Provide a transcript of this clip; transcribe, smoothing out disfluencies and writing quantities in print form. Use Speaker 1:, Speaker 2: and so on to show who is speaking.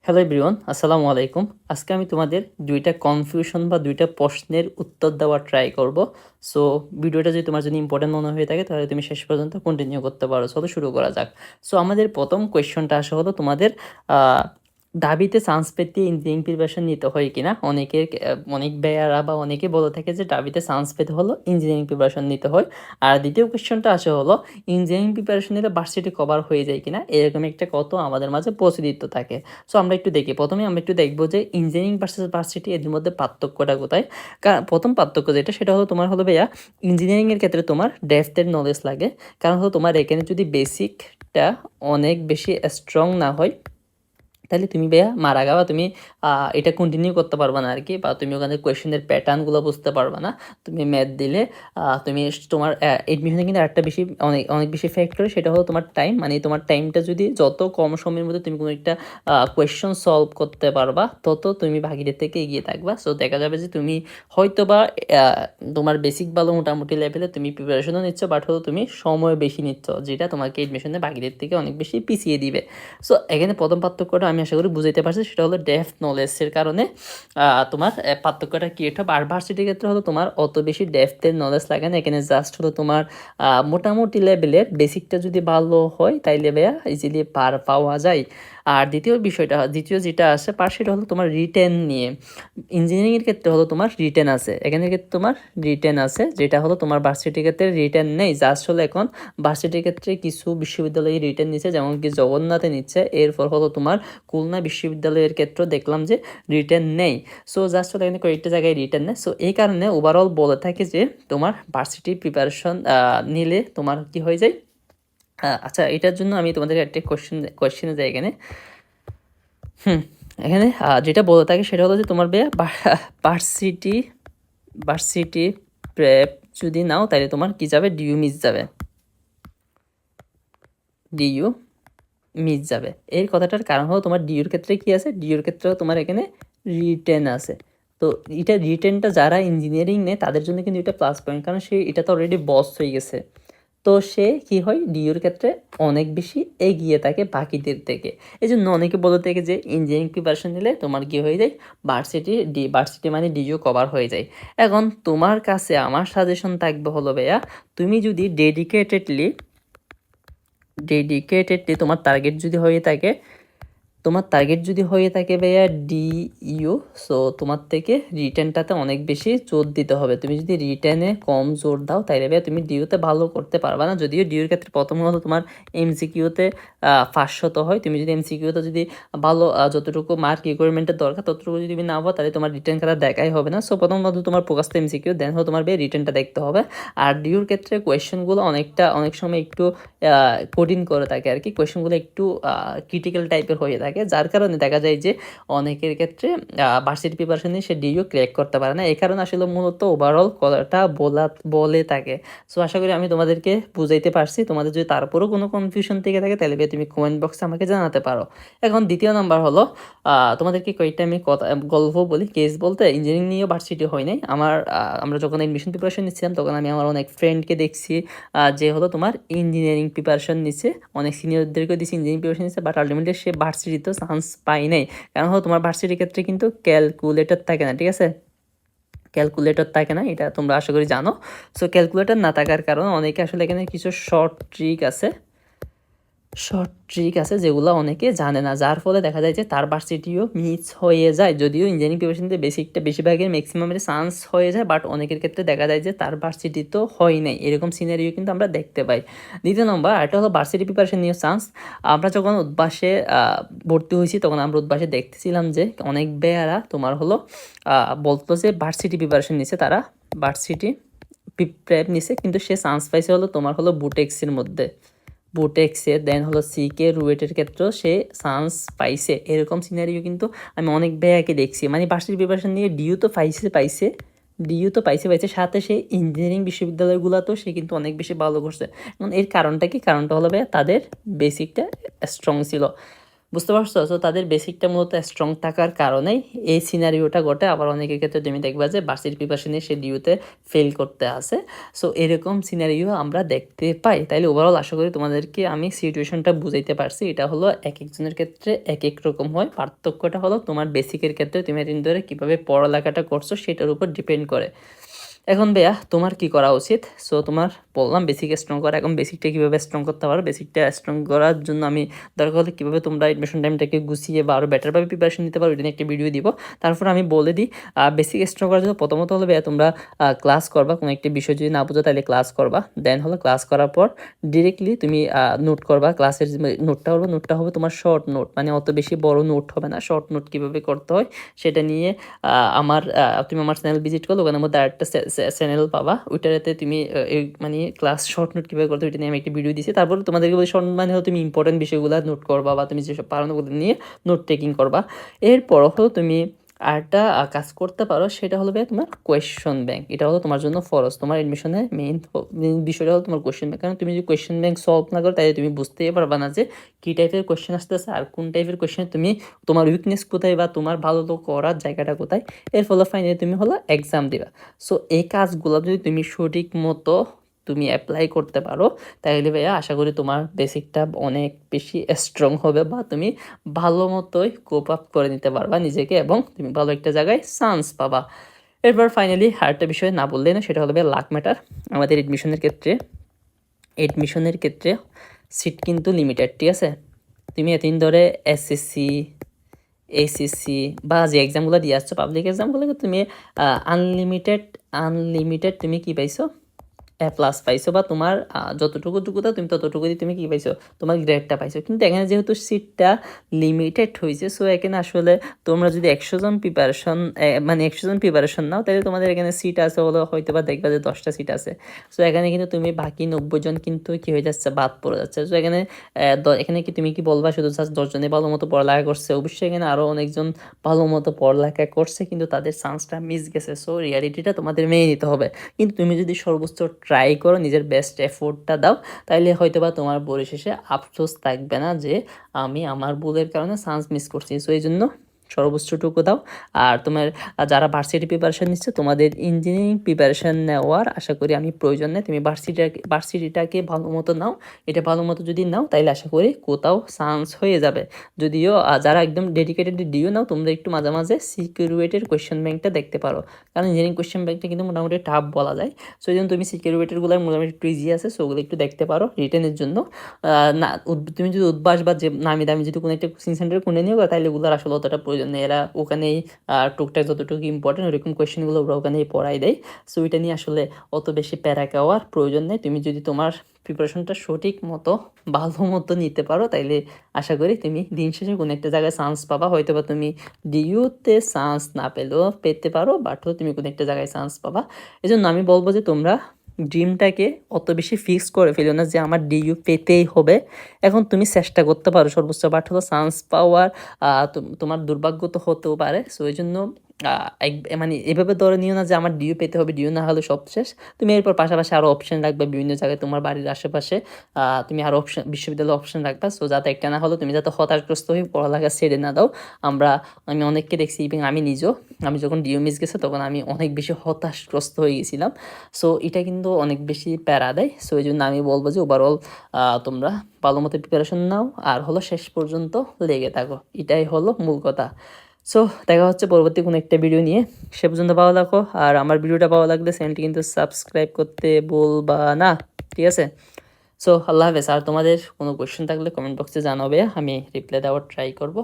Speaker 1: Hello everyone, আসসালামু আলাইকুম। আজকে আমি তোমাদের ২টা কনফিউশন বা ২টা প্রশ্নের উত্তর দেওয়ার ট্রাই করব। সো ভিডিওটা যদি তোমার জন্য ইম্পোর্টেন্ট মনে হয়ে থাকে তাহলে তুমি শেষ পর্যন্ত কন্টিনিউ করতে পারো। চলো শুরু করা যাক। সো আমাদের প্রথম কোয়েশ্চনটা আসা হলো তোমাদের আ ঢাবিতে চান্স পেতে ইঞ্জিনিয়ারিং প্রিপারেশন নিতে হয় কিনা? অনেক ভাইয়ারা বা অনেকে বলে থাকে যে ঢাবিতে চান্স পেতে হলো ইঞ্জিনিয়ারিং প্রিপারেশন নিতে হয়। আর দ্বিতীয় কোয়েশ্চনটা আসা হলো ইঞ্জিনিয়ারিং প্রিপারেশন নিলে ভার্সিটি কভার হয়ে যায় কিনা? এরকম একটা কথা আমাদের মাঝে প্রচলিত থাকে। সো আমরা একটু দেখি। ১ম এ আমরা একটু দেখব যে ইঞ্জিনিয়ারিং ভার্সাস ভার্সিটি এদের মধ্যে পার্থক্যটা কোথায়? ১ম পার্থক্য যেটা সেটা হলো তোমার হলো ভাইয়া ইঞ্জিনিয়ারিং এর ক্ষেত্রে তোমার ডেপথ এর নলেজ লাগে। কারণ হলো তোমার এখানে যদি বেসিকটা অনেক বেশি স্ট্রং না হয় তাহলে তুমি ভাইয়া মারা যাবা। তুমি এটা কন্টিনিউ করতে পারবা না আরকি, বা তুমি ওখানে কোয়েশ্চেনের প্যাটার্নগুলো বুঝতে পারবা না। তুমি ম্যাথ দিলে তুমি তোমার এডমিশনে কিন্তু আরেকটা বেশি অনেক অনেক বেশি ফ্যাক্টর, সেটা হলো তোমার টাইম। মানে তোমার টাইমটা যদি যত কম সময়ের মধ্যে তুমি কোনো একটা কোয়েশ্চন সলভ করতে পারবা, তত তুমি বাকিদের থেকে এগিয়ে থাকবা। সো দেখা যাবে যে তুমি হয়তোবা তোমার বেসিক ভালো মোটামুটি লেভেলে তুমি প্রিপারেশনও নিচ্ছ, বাট হলো তুমি সময় বেশি নিচ্ছ, যেটা তোমাকে এডমিশনে বাকিদের থেকে অনেক বেশি পিছিয়ে দিবে। সো এখানে প্রথম পার্থক্যটা আমি আশা করি বুঝাইতে পারছি, সেটা হলো ডেপথ নলেজের কারণে তোমার পার্থক্যটা ক্রিয়েট হবে। আর ভার্সিটির ক্ষেত্রে হলো তোমার অত বেশি ডেপথের নলেজ লাগে না। এখানে জাস্ট হলো তোমার মোটামুটি লেভেলের বেসিকটা যদি ভালো হয় তাইলে ভাইয়া ইজিলি পার পাওয়া যায়। আর দ্বিতীয় যেটা আসে পার, সেটা হলো তোমার রিটেন নিয়ে। ইঞ্জিনিয়ারিংয়ের ক্ষেত্রে হলো তোমার রিটেন আছে, এখানে ক্ষেত্রে তোমার রিটেন আছে, যেটা হলো তোমার ভার্সিটির ক্ষেত্রে রিটেন নেই। জাস্ট হলো এখন ভার্সিটির ক্ষেত্রে কিছু বিশ্ববিদ্যালয়ে রিটেন নিচ্ছে, যেমন কি জগন্নাথে নিচ্ছে। এরপর হলো তোমার খুলনা বিশ্ববিদ্যালয়ের ক্ষেত্রে দেখলাম যে রিটেন নেই। সো জাস্ট হলো এখানে কয়েকটা জায়গায় রিটেন নেই। সো এই কারণে ওভারঅল বলে থাকে যে তোমার ভার্সিটি প্রিপারেশন নিলে তোমার কি হয়ে যায়। আচ্ছা, এটার জন্য আমি তোমাদের একটা কোয়েশ্চেনে যাই এখানে। এখানে যেটা বলে থাকে সেটা হলো যে তোমার ভার্সিটি ভার্সিটি প্রেপ যদি নাও তাহলে তোমার কি যাবে, ডিইউ মিস যাবে। ডিইউ মিস যাবে। এই কথাটার কারণ হলো তোমার ডিইউর ক্ষেত্রে কি আছে, ডিইউর ক্ষেত্রেও তোমার এখানে রিটেন আছে। তো এটা রিটেনটা যারা ইঞ্জিনিয়ারিং নেয় তাদের জন্য কিন্তু এটা প্লাস পয়েন্ট, কারণ সে এটা তো অলরেডি বস হয়ে গেছে। তো সে কি হয়, ডিইউর ক্ষেত্রে অনেক বেশি এগিয়ে থাকে বাকিদের থেকে। এই জন্য অনেকে বলে থাকে যে ইঞ্জিনিয়ারিং প্রিপারেশন নিলে তোমার কি হয়ে যায়, ভার্সিটি মানে ডিইউ কভার হয়ে যায়। এখন তোমার কাছে আমার সাজেশন থাকবে হলো ভাইয়া, তুমি যদি ডেডিকেটেডলি তোমার টার্গেট যদি হয়ে থাকে ভাইয়া ডিইউ, সো তোমার থেকে রিটেনটাতে অনেক বেশি জোর দিতে হবে। তুমি যদি রিটেনে কম জোর দাও তাইলে ভাইয়া তুমি ডিইউতে ভালো করতে পারবা না। যদিও ডিইউর ক্ষেত্রে প্রথমত তোমার এমসিকিউতে 500 হয়, তুমি যদি এমসিকিউতে যদি ভালো যতটুকু মার্ক রিকোয়ারমেন্টের দরকার ততটুকু যদি তুমি না পাও তাহলে তোমার রিটেন খাতা দেখাই হবে না। সো প্রথমত তোমার ফোকাস তো এমসিকিউ, দেন হলো তোমার ভাইয়া রিটেনটা দেখতে হবে। আর ডিইউর ক্ষেত্রে কোয়েশ্চেনগুলো অনেক সময় একটু কঠিন করে থাকে আর কি, কোয়েশ্চেনগুলো একটু ক্রিটিক্যাল টাইপের হয়ে থাকে, যার কারণে দেখা যায় যে অনেকের ক্ষেত্রে ভার্সিটি প্রিপারেশন নিয়ে সে ডিইউ ক্র্যাক করতে পারে না। এই কারণে আসলে মূলত ওভারঅল কথাটা বলে থাকে। সো আশা করি আমি তোমাদেরকে বুঝাইতে পারছি। তোমাদের যদি তারপরেও কোনো কনফিউশন থেকে থাকে তাহলে তুমি কমেন্ট বক্সে আমাকে জানাতে পারো। এখন দ্বিতীয় নাম্বার হলো তোমাদেরকে কয়েকটা আমি গল্প বলি। কেস বলতে ইঞ্জিনিয়ারিং নিয়েও ভার্সিটি হয় নাই আমার। আমরা যখন এডমিশন প্রিপারেশন নিচ্ছিলাম তখন আমি আমার অনেক ফ্রেন্ডকে দেখছি যে হলো তোমার ইঞ্জিনিয়ারিং প্রিপারেশন নিচ্ছে, অনেক সিনিয়রদেরকেও দিচ্ছে ইঞ্জিনিয়ারিং প্রিপারেশন নিচ্ছে, বাট আলটিমেটলি সে ভার্সিটিতেও চান্স পায় নাই। কারণ হলো তোমার ভার্সিটির ক্ষেত্রে কিন্তু ক্যালকুলেটর থাকে না, ঠিক আছে? ক্যালকুলেটর থাকে না, এটা তোমরা আশা করি জানো। সো ক্যালকুলেটর না থাকার কারণে অনেকে আসলে এখানে কিছু শর্ট ট্রিক আছে যেগুলো অনেকে জানে না, যার ফলে দেখা যায় যে তার ভার্সিটিও মিস হয়ে যায়। যদিও ইঞ্জিনিয়ারিং প্রিপারেশনতে বেসিকটা বেশিরভাগের ম্যাক্সিমামের চান্স হয়ে যায়, বাট অনেকের ক্ষেত্রে দেখা যায় যে তার ভার্সিটি তো হয় নাই, এরকম সিনারিও কিন্তু আমরা দেখতে পাই। দ্বিতীয় নম্বর আরেকটা হলো ভার্সিটি প্রিপারেশন নিয়ে চান্স। আমরা যখন উদ্বাসে ভর্তি হয়েছি তখন আমরা উদ্বাসে দেখতেছিলাম যে অনেক বেয়ারা তোমার হলো বলতো যে ভার্সিটি প্রিপারেশন নিছে, তারা ভার্সিটি প্রেপ নিছে, কিন্তু সে চান্স পাইছে হলো তোমার হলো বুটেক্সে, দেন হলো সিকে রুয়েটের ক্ষেত্রেও সে চান্স পাইছে। এরকম সিনারিও কিন্তু আমি অনেক ব্যাকে দেখছি। মানে ভার্সিটি প্রিপারেশন নিয়ে ডিইউ তো পাইছে, সাথে সে ইঞ্জিনিয়ারিং বিশ্ববিদ্যালয়গুলোতেও সে কিন্তু অনেক বেশি ভালো করছে। এখন এর কারণটা কি? কারণটা হলো ভাইয়া তাদের বেসিকটা স্ট্রং ছিল। বুঝতে পারছো? সো তাদের বেসিকটা মূলত স্ট্রং থাকার কারণেই এই সিনারিওটা ঘটে। আবার অনেকের ক্ষেত্রে তুমি দেখবা যে ভার্সিটি প্রিপারেশনে সে ডিউতে ফেল করতে আসে। সো এরকম সিনারিও আমরা দেখতে পাই। তাইলে ওভারঅল আশা করি তোমাদেরকে আমি সিচুয়েশনটা বুঝাইতে পারছি। এটা হলো একেকজনের ক্ষেত্রে একেক রকম হয়। পার্থক্যটা হলো তোমার বেসিকের ক্ষেত্রে তুমি এতদিন ধরে কীভাবে পড়ালেখাটা করছো সেটার উপর ডিপেন্ড করে। এখন ভাইয়া তোমার কি করা উচিত? সো তোমার বললাম বেসিক স্ট্রং করা। এখন বেসিকটা কীভাবে স্ট্রং করতে পারো, বেসিকটা স্ট্রং করার জন্য আমি দরকার হলে কীভাবে তোমরা এডমিশন টাইমটাকে গুছিয়ে বা আরও বেটারভাবে প্রিপারেশন নিতে পারো, এটা নিয়ে একটা ভিডিও দিব। তারপর আমি বলে দিই বেসিক স্ট্রং করার জন্য প্রথমত হলো ভাইয়া তোমরা ক্লাস করবা। কোনো একটা বিষয় যদি না বুঝো তাহলে ক্লাস করবা। দেন হলো ক্লাস করার পর ডিরেক্টলি তুমি নোট করবা। ক্লাসের নোটটা করবো, নোটটা হবে তোমার শর্ট নোট, মানে অত বেশি বড় নোট হবে না। শর্ট নোট কীভাবে করতে হয় সেটা নিয়ে তুমি আমার চ্যানেল ভিজিট করো, ওখানের মধ্যে আরেকটা চ্যানেল পাবা, ওইটাতে তুমি মানে ক্লাস শর্ট নোট কীভাবে করতে ওইটা নিয়ে আমি একটা ভিডিও দিয়েছি। তারপর তোমাদেরকে বলি শর্ট মানে হলো তুমি ইম্পর্টেন্ট বিষয়গুলো নোট করবা বা তুমি যেসব পারো ওগুলো নিয়ে নোট টেকিং করবা। এরপর হলো তুমি আরেকটা কাজ করতে পারো, সেটা হলো তোমার কোয়েশ্চন ব্যাংক। এটা হলো তোমার জন্য ফরজ। তোমার এডমিশনের মেইন বিষয়টা হলো তোমার কোয়েশ্চন ব্যাংক। কারণ তুমি যদি কোয়েশ্চন ব্যাংক সলভ না করো তাহলে তুমি বুঝতেই পারবা না যে কী টাইপের কোয়েশ্চেন আসতেছে আর কোন টাইপের কোয়েশ্চেন তুমি তোমার উইকনেস কোথায় বা তোমার ভালো করার জায়গাটা কোথায়। এর ফলে ফাইনালি তুমি হলো এক্সাম দিবা। সো এই কাজগুলো যদি তুমি সঠিক মতো তুমি অ্যাপ্লাই করতে পারো তাহলে ভাইয়া আশা করি তোমার বেসিকটা অনেক বেশি স্ট্রং হবে বা তুমি ভালো মতোই কোপ আপ করে নিতে পারবা নিজেকে এবং তুমি ভালো একটা জায়গায় চান্স পাবা। এরপর ফাইনালি আরেকটা বিষয় না বললেই না, সেটা হলো লাক ম্যাটার। আমাদের এডমিশনের ক্ষেত্রে সিট কিন্তু লিমিটেড, ঠিক আছে? তুমি এতদিন ধরে এসএসসি এইচএসসি বা যে এক্সামগুলো দিয়ে আসছো পাবলিক এক্সামগুলোকে তুমি আনলিমিটেড তুমি কী পাইছো? প্লাস পাইছো বা তোমার যতটুকু যোগ্যতা তুমি ততটুকু দিয়ে তুমি কী পাইছো? তোমার গ্রেডটা পাইছো। কিন্তু এখানে যেহেতু সিটটা লিমিটেড হয়েছে, সো এখানে আসলে তোমরা যদি 100 জন প্রিপারেশন নাও তাহলে তোমাদের এখানে সিট আছে হলো হয়তো বা দেখবা যে 10টা সিট আছে। সো এখানে কিন্তু তুমি বাকি 90 জন কিন্তু কী হয়ে যাচ্ছে, বাদ পড়ে যাচ্ছে। সো এখানে কি তুমি কি বলবা শুধু জাস্ট 10 জনে ভালো মতো পড়ালেখা করছে? অবশ্যই এখানে আরও অনেকজন ভালো মতো পড়ালেখা করছে কিন্তু তাদের চান্সটা মিস গেছে। সো রিয়ালিটিটা তোমাদের মেনে নিতে হবে। কিন্তু তুমি যদি সর্বোচ্চ ট্রাই করো, নিজের বেস্ট এফোর্টটা দাও, তাইলে হয়তো বা তোমার পরিশেষে আফসোস থাকবে না যে আমি আমার ভুলের কারণে চান্স মিস করছি। সো এই জন্য সর্বোচ্চটুকু দাও। আর তোমার যারা ভার্সিটি প্রিপারেশন নিচ্ছে তোমাদের ইঞ্জিনিয়ারিং প্রিপারেশন নেওয়ার আশা করি আমি প্রয়োজন নেই। তুমি ভার্সিটিটাকে ভালো মতো নাও। এটা ভালো মতো যদি নাও তাইলে আশা করি কোথাও চান্স হয়ে যাবে। যদিও যারা একদম ডেডিকেটেড ডিও নাও তোমরা একটু মাঝে মাঝে সিকিউরিটির কোয়েশ্চেন ব্যাংকটা দেখতে পারো, কারণ ইঞ্জিনিয়ারিং কোয়েশ্চেন ব্যাংকটা কিন্তু মোটামুটি টাফ বলা যায়। সো এই জন্য তুমি সিকিউরিটিরগুলো মোটামুটি একটু ইজি আছে, সো ওগুলো একটু দেখতে পারো রিটেনের জন্য। না তুমি যদি উদ্ভাস বা যে নামি দামি যদি কোনো একটা কোচিং সেন্টারে কোনে নিও তাহলে ওগুলোর আসলে অতটা প্রয়োজন নেই। এরা ওখানেই টুকটাক যতটুকু ইম্পর্টেন্ট ওরকম কোয়েশ্চেনগুলো ওরা ওখানেই পড়াই দেয়। সো এটা নিয়ে আসলে অত বেশি প্যারা খাওয়ার প্রয়োজন নেই। তুমি যদি তোমার প্রিপারেশনটা সঠিক মতো ভালো মতো নিতে পারো তাইলে আশা করি তুমি দিন শেষে কোনো একটা জায়গায় চান্স পাবা। হয়তো বা তুমি ডিইউতে চান্স না পেলেও পেতে পারো, বাট তুমি কোনো একটা জায়গায় চান্স পাবা। এই জন্য আমি বলবো যে তোমরা ড্রিমটাকে অত বেশি ফিক্স করে ফেলো না যে আমার ডিইউ পেতেই হবে। এখন তুমি চেষ্টা করতে পারো সর্বোচ্চ, বাট হলো চান্স পাওয়ার তোমার দুর্ভাগ্য তো হতেও পারে। সো এই জন্য মানে এভাবে ধরে নিও না যে আমার ডিইউ পেতে হবে, ডিইউ না হলে সব শেষ। তুমি এরপর পাশাপাশি আরও অপশন রাখবে বিভিন্ন জায়গায়, তোমার বাড়ির আশেপাশে তুমি আরও বিশ্ববিদ্যালয়ে অপশন রাখবা। সো যাতে একটা না হলো তুমি যাতে হতাশগ্রস্ত হয়ে পড়ালেখা ছেড়ে না দাও। আমি অনেককে দেখছি, এবং আমি নিজেও, আমি যখন ডিইউ মিস গেছে তখন আমি অনেক বেশি হতাশগ্রস্ত হয়ে গেছিলাম। সো এটা কিন্তু অনেক বেশি প্যারা দেয়। সো এই জন্য আমি বলবো যে ওভারঅল তোমরা ভালো মতো প্রিপারেশন নাও আর হলো শেষ পর্যন্ত লেগে থাকো, এটাই হলো মূল কথা। সো দেখা হচ্ছে পরবর্তী কোনো একটা ভিডিও নিয়ে। সে পর্যন্ত ভালো থাকো। আর আমার ভিডিওটা ভালো লাগলে চ্যানেলটি কিন্তু সাবস্ক্রাইব করতে বলবা না, ঠিক আছে? সো আল্লাহ হাফেজ। আর তোমাদের কোনো কোয়েশ্চেন থাকলে কমেন্ট বক্সে জানাবে, আমি রিপ্লাই দেওয়ার ট্রাই করবো।